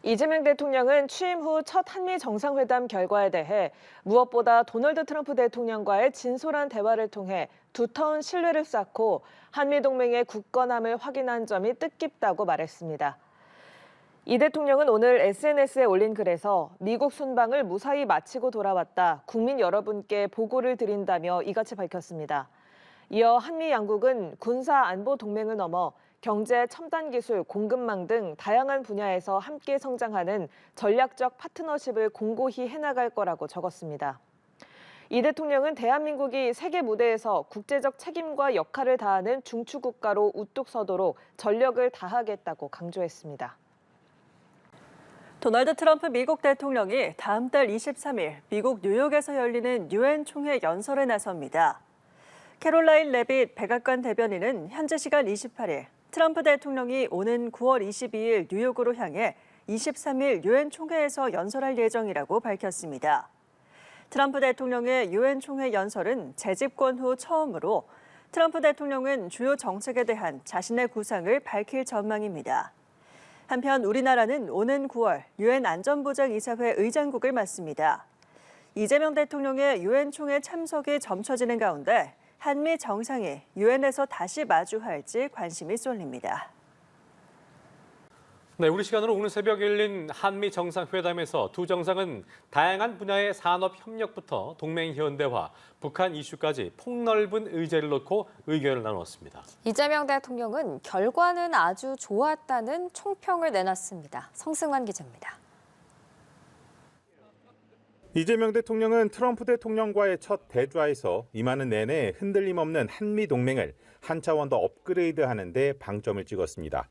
이재명 대통령은 취임 후 첫 한미 정상회담 결과에 대해 무엇보다 도널드 트럼프 대통령과의 진솔한 대화를 통해 두터운 신뢰를 쌓고 한미 동맹의 굳건함을 확인한 점이 뜻깊다고 말했습니다. 이 대통령은 오늘 SNS에 올린 글에서 미국 순방을 무사히 마치고 돌아왔다 국민 여러분께 보고를 드린다며 이같이 밝혔습니다. 이어 한미 양국은 군사 안보 동맹을 넘어 경제, 첨단 기술, 공급망 등 다양한 분야에서 함께 성장하는 전략적 파트너십을 공고히 해나갈 거라고 적었습니다. 이 대통령은 대한민국이 세계 무대에서 국제적 책임과 역할을 다하는 중추국가로 우뚝 서도록 전력을 다하겠다고 강조했습니다. 도널드 트럼프 미국 대통령이 다음 달 23일 미국 뉴욕에서 열리는 유엔 총회 연설에 나섭니다. 캐롤라인 레빗 백악관 대변인은 현지 시간 28일 트럼프 대통령이 오는 9월 22일 뉴욕으로 향해 23일 유엔 총회에서 연설할 예정이라고 밝혔습니다. 트럼프 대통령의 유엔 총회 연설은 재집권 후 처음으로 트럼프 대통령은 주요 정책에 대한 자신의 구상을 밝힐 전망입니다. 한편 우리나라는 오는 9월 유엔 안전보장이사회 의장국을 맡습니다. 이재명 대통령의 유엔 총회 참석이 점쳐지는 가운데 한미 정상이 유엔에서 다시 마주할지 관심이 쏠립니다. 네, 우리 시간으로 오늘 새벽 열린 한미 정상회담에서 두 정상은 다양한 분야의 산업 협력부터 동맹 현대화, 북한 이슈까지 폭넓은 의제를 놓고 의견을 나눴습니다. 이재명 대통령은 결과는 아주 좋았다는 총평을 내놨습니다. 성승환 기자입니다. 이재명 대통령은 트럼프 대통령과의 첫 대좌에서 임하는 내내 흔들림 없는 한미 동맹을 한 차원 더 업그레이드하는 데 방점을 찍었습니다.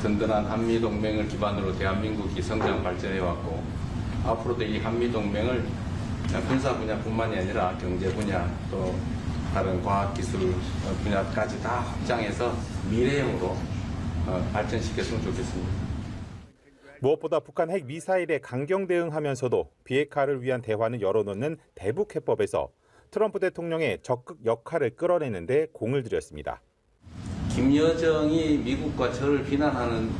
든든한 한미 동맹을 기반으로 대한민국이 성장 발전해왔고 앞으로도 이 한미 동맹을 군사 분야뿐만이 아니라 경제 분야 또 다른 과학기술 분야까지 다 확장해서 미래형으로 발전시켰으면 좋겠습니다. 무엇보다 북한 핵 미사일에 강경 대응하면서도 비핵화를 위한 대화는 열어놓는 대북해법에서 트럼프 대통령의 적극 역할을 끌어내는 데 공을 들였습니다. 김여정이 미국과 저를 비난하는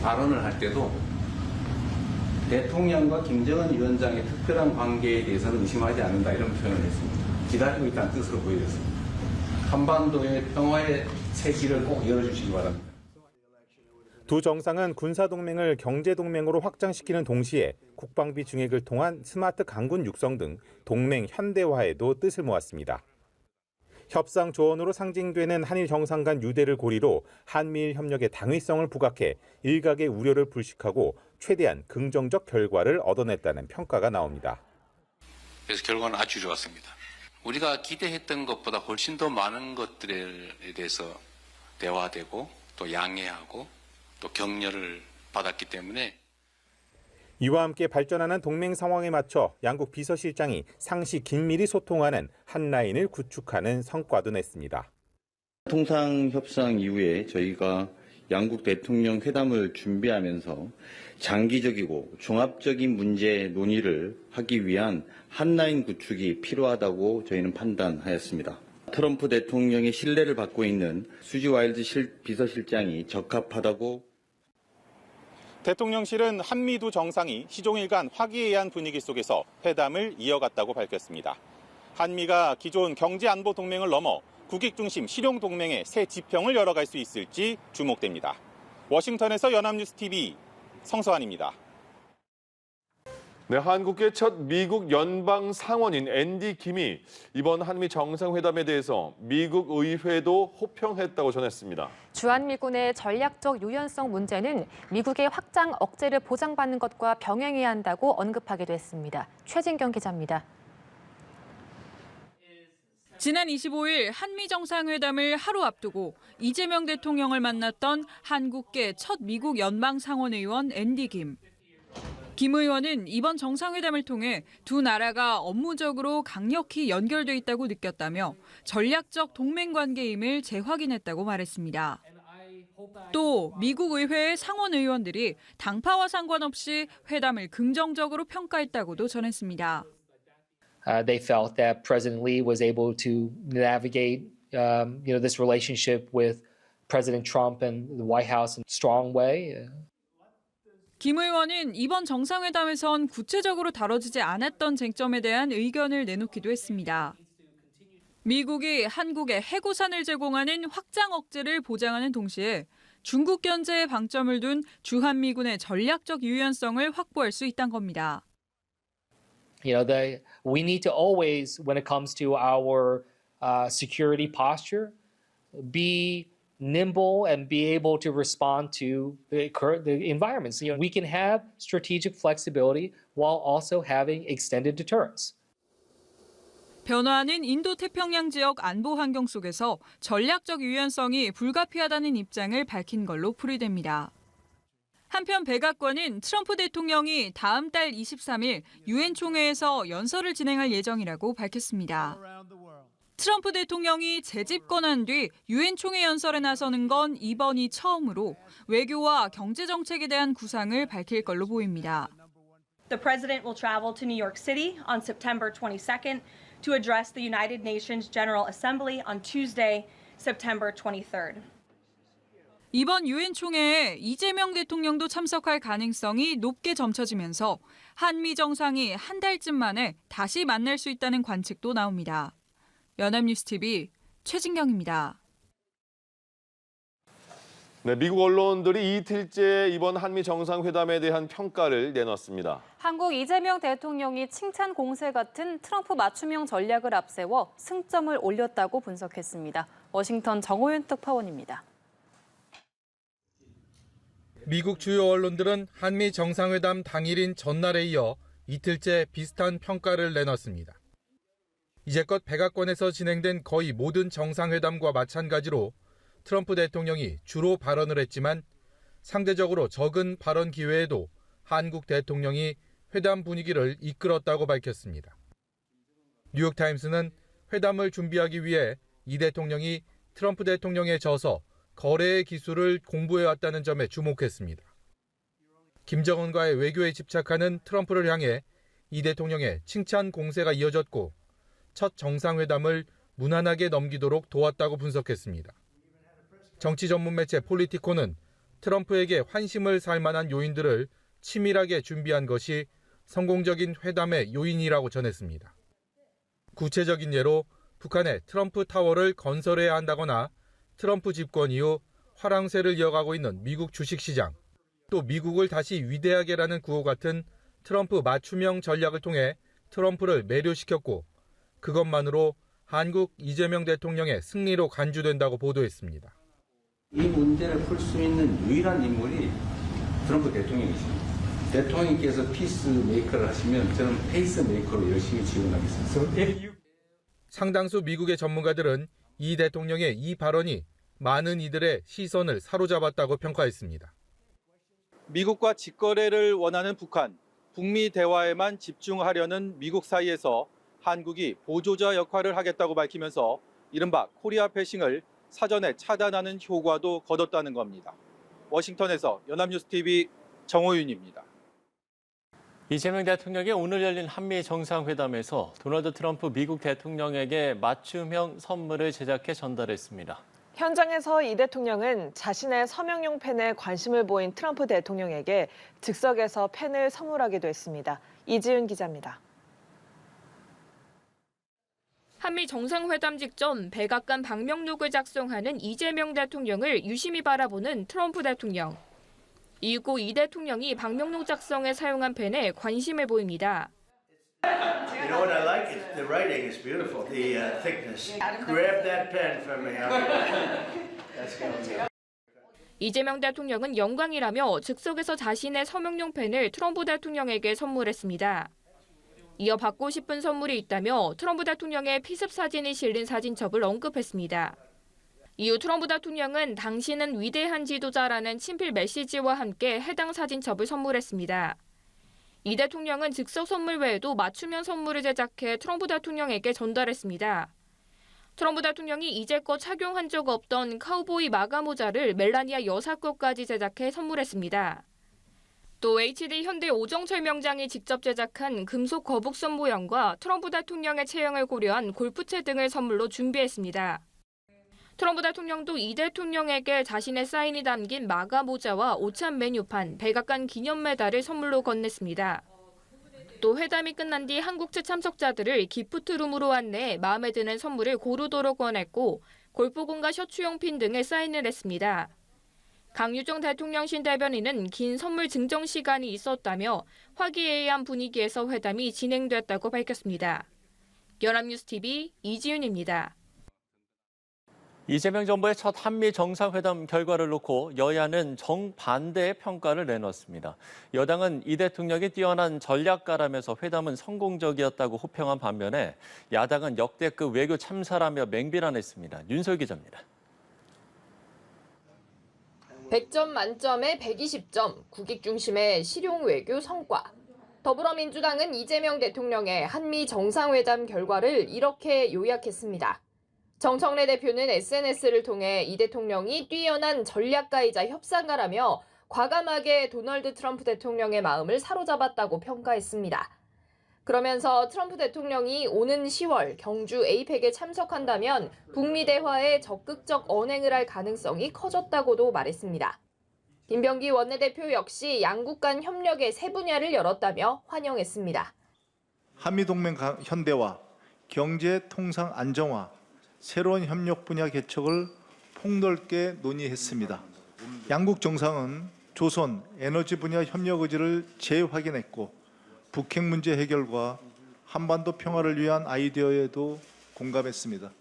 발언을 할 때도 대통령과 김정은 위원장의 특별한 관계에 대해서는 의심하지 않는다 이런 표현을 했습니다. 기다리고 있다는 뜻으로 보여졌습니다. 한반도의 평화의 새 길을 꼭 열어주시기 바랍니다. 두 정상은 군사동맹을 경제동맹으로 확장시키는 동시에 국방비 증액을 통한 스마트 강군 육성 등 동맹 현대화에도 뜻을 모았습니다. 협상 조언으로 상징되는 한일 정상 간 유대를 고리로 한미일 협력의 당위성을 부각해 일각의 우려를 불식하고 최대한 긍정적 결과를 얻어냈다는 평가가 나옵니다. 그래서 결과는 아주 좋았습니다. 우리가 기대했던 것보다 훨씬 더 많은 것들에 대해서 대화되고 또 양해하고 또 격려를 받았기 때문에 이와 함께 발전하는 동맹 상황에 맞춰 양국 비서실장이 상시 긴밀히 소통하는 한 라인을 구축하는 성과도 냈습니다. 통상협상 이후에 저희가 양국 대통령 회담을 준비하면서 장기적이고 종합적인 문제 논의를 하기 위한 한 라인 구축이 필요하다고 저희는 판단하였습니다. 트럼프 대통령의 신뢰를 받고 있는 수지 와일드 비서실장이 적합하다고 대통령실은 한미 두 정상이 시종일관 화기애애한 분위기 속에서 회담을 이어갔다고 밝혔습니다. 한미가 기존 경제안보 동맹을 넘어 국익 중심 실용 동맹의 새 지평을 열어갈 수 있을지 주목됩니다. 워싱턴에서 연합뉴스TV 성서환입니다. 네, 한국의 첫 미국 연방 상원인 앤디 김이 이번 한미 정상회담에 대해서 미국 의회도 호평했다고 전했습니다. 주한미군의 전략적 유연성 문제는 미국의 확장 억제를 보장받는 것과 병행해야 한다고 언급하기도 했습니다. 최진경 기자입니다. 지난 25일 한미 정상회담을 하루 앞두고 이재명 대통령을 만났던 한국계 첫 미국 연방 상원의원 앤디 김. 김 의원은 이번 정상회담을 통해 두 나라가 업무적으로 강력히 연결돼 있다고 느꼈다며 전략적 동맹관계임을 재확인했다고 말했습니다. 또 미국 의회의 상원 의원들이 당파와 상관없이 회담을 긍정적으로 평가했다고도 전했습니다. They felt that President Lee was able to navigate, this relationship with President Trump and the White House in a strong way. 김 의원은 이번 정상회담에선 구체적으로 다뤄지지 않았던 쟁점에 대한 의견을 내놓기도 했습니다. 미국이 한국에 해고산을 제공하는 확장 억제를 보장하는 동시에 중국 견제에 방점을 둔 주한미군의 전략적 유연성을 확보할 수 있다는 겁니다. We need to always, when it comes to our security posture, be nimble and be able to respond to the environments. We can have strategic flexibility while also having extended deterrence. 변화하는 인도태평양 지역 안보 환경 속에서 전략적 유연성이 불가피하다는 입장을 밝힌 걸로 풀이됩니다. 한편 백악관은 트럼프 대통령이 다음 달 23일 유엔 총회에서 연설을 진행할 예정이라고 밝혔습니다. 트럼프 대통령이 재집권한 뒤 유엔 총회 연설에 나서는 건 이번이 처음으로 외교와 경제 정책에 대한 구상을 밝힐 걸로 보입니다. The president will travel to New York City on September 22nd to address the United Nations General Assembly on Tuesday, September 23rd. 이번 유엔 총회에 이재명 대통령도 참석할 가능성이 높게 점쳐지면서 한미 정상이 한 달쯤 만에 다시 만날 수 있다는 관측도 나옵니다. 연합뉴스TV 최진경입니다. 네, 미국 언론들이 이틀째 이번 한미 정상회담에 대한 평가를 내놨습니다. 한국 이재명 대통령이 칭찬 공세 같은 트럼프 맞춤형 전략을 앞세워 승점을 올렸다고 분석했습니다. 워싱턴 정호윤 특파원입니다. 미국 주요 언론들은 한미 정상회담 당일인 전날에 이어 이틀째 비슷한 평가를 내놨습니다. 이제껏 백악관에서 진행된 거의 모든 정상회담과 마찬가지로 트럼프 대통령이 주로 발언을 했지만 상대적으로 적은 발언 기회에도 한국 대통령이 회담 분위기를 이끌었다고 밝혔습니다. 뉴욕타임스는 회담을 준비하기 위해 이 대통령이 트럼프 대통령에 져서 거래의 기술을 공부해왔다는 점에 주목했습니다. 김정은과의 외교에 집착하는 트럼프를 향해 이 대통령의 칭찬 공세가 이어졌고 첫 정상회담을 무난하게 넘기도록 도왔다고 분석했습니다. 정치 전문 매체 폴리티코는 트럼프에게 환심을 살 만한 요인들을 치밀하게 준비한 것이 성공적인 회담의 요인이라고 전했습니다. 구체적인 예로 북한의 트럼프 타워를 건설해야 한다거나 트럼프 집권 이후 화랑세를 이어가고 있는 미국 주식시장, 또 미국을 다시 위대하게라는 구호 같은 트럼프 맞춤형 전략을 통해 트럼프를 매료시켰고 그것만으로 한국 이재명 대통령의 승리로 간주된다고 보도했습니다. 이 문제를 풀 수 있는 유일한 인물이 트럼프 대통령이십니다. 대통령께서 피스메이커를 하시면 저는 페이스메이커로 열심히 지원하겠습니다. 상당수 미국의 전문가들은 이 대통령의 이 발언이 많은 이들의 시선을 사로잡았다고 평가했습니다. 미국과 직거래를 원하는 북한, 북미 대화에만 집중하려는 미국 사이에서 한국이 보조자 역할을 하겠다고 밝히면서 이른바 코리아 패싱을 사전에 차단하는 효과도 거뒀다는 겁니다. 워싱턴에서 연합뉴스TV 정호윤입니다. 이재명 대통령이 오늘 열린 한미 정상회담에서 도널드 트럼프 미국 대통령에게 맞춤형 선물을 제작해 전달했습니다. 현장에서 이 대통령은 자신의 서명용 펜에 관심을 보인 트럼프 대통령에게 즉석에서 펜을 선물하기도 했습니다. 이지은 기자입니다. 한미 정상회담 직전 백악관 방명록을 작성하는 이재명 대통령을 유심히 바라보는 트럼프 대통령. 이후 이 대통령이 방명록 작성에 사용한 펜에 관심을 보입니다. You know what I like? The writing is beautiful. The thickness. Grab that pen from me. That's going. 이재명 대통령은 영광이라며 즉석에서 자신의 서명용 펜을 트럼프 대통령에게 선물했습니다. 이어 받고 싶은 선물이 있다며 트럼프 대통령의 피습 사진이 실린 사진첩을 언급했습니다. 이후 트럼프 대통령은 당신은 위대한 지도자라는 친필 메시지와 함께 해당 사진첩을 선물했습니다. 이 대통령은 즉석 선물 외에도 맞춤형 선물을 제작해 트럼프 대통령에게 전달했습니다. 트럼프 대통령이 이제껏 착용한 적 없던 카우보이 마가 모자를 멜라니아 여사 것까지 제작해 선물했습니다. 또 HD 현대 오정철 명장이 직접 제작한 금속 거북선 모형과 트럼프 대통령의 체형을 고려한 골프채 등을 선물로 준비했습니다. 트럼프 대통령도 이 대통령에게 자신의 사인이 담긴 마가 모자와 오찬 메뉴판, 백악관 기념 메달을 선물로 건넸습니다. 또 회담이 끝난 뒤 한국 측 참석자들을 기프트룸으로 안내해 마음에 드는 선물을 고르도록 권했고 골프공과 셔츠용 핀 등을 사인을 했습니다. 강유정 대통령실 대변인은 긴 선물 증정 시간이 있었다며 화기애애한 분위기에서 회담이 진행됐다고 밝혔습니다. 연합뉴스TV 이지윤입니다. 이재명 정부의 첫 한미 정상회담 결과를 놓고 여야는 정반대의 평가를 내놓았습니다. 여당은 이 대통령이 뛰어난 전략가라면서 회담은 성공적이었다고 호평한 반면에 야당은 역대급 외교 참사라며 맹비난했습니다. 윤설 기자입니다. 100점 만점에 120점, 국익 중심의 실용 외교 성과. 더불어민주당은 이재명 대통령의 한미 정상회담 결과를 이렇게 요약했습니다. 정청래 대표는 SNS를 통해 이 대통령이 뛰어난 전략가이자 협상가라며 과감하게 도널드 트럼프 대통령의 마음을 사로잡았다고 평가했습니다. 그러면서 트럼프 대통령이 오는 10월 경주 에이펙에 참석한다면 북미 대화에 적극적 언행을 할 가능성이 커졌다고도 말했습니다. 김병기 원내대표 역시 양국 간 협력의 새 분야를 열었다며 환영했습니다. 한미동맹 현대화, 경제 통상 안정화, 새로운 협력 분야 개척을 폭넓게 논의했습니다. 양국 정상은 조선, 에너지 분야 협력 의지를 재확인했고 북핵 문제 해결과 한반도 평화를 위한 아이디어에도 공감했습니다.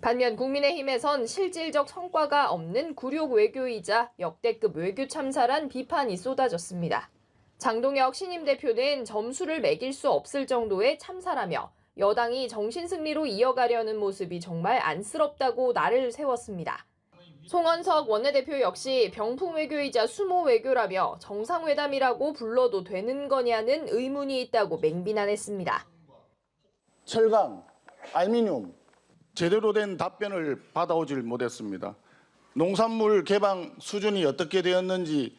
반면 국민의힘에선 실질적 성과가 없는 굴욕 외교이자 역대급 외교 참사란 비판이 쏟아졌습니다. 장동혁 신임 대표는 점수를 매길 수 없을 정도의 참사라며 여당이 정신승리로 이어가려는 모습이 정말 안쓰럽다고 날을 세웠습니다. 송원석 원내대표 역시 병풍 외교이자 수모 외교라며 정상회담이라고 불러도 되는 거냐는 의문이 있다고 맹비난했습니다. 철강, 알미늄 제대로 된 답변을 받아오질 못했습니다. 농산물 개방 수준이 어떻게 되었는지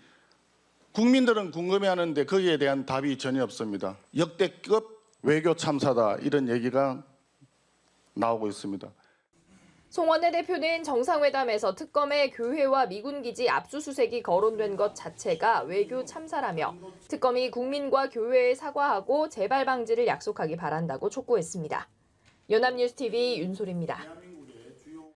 국민들은 궁금해하는데 거기에 대한 답이 전혀 없습니다. 역대급 외교 참사다 이런 얘기가 나오고 있습니다. 송 원내대표는 정상회담에서 특검의 교회와 미군기지 압수수색이 거론된 것 자체가 외교 참사라며 특검이 국민과 교회에 사과하고 재발 방지를 약속하기 바란다고 촉구했습니다. 연합뉴스TV 윤솔입니다.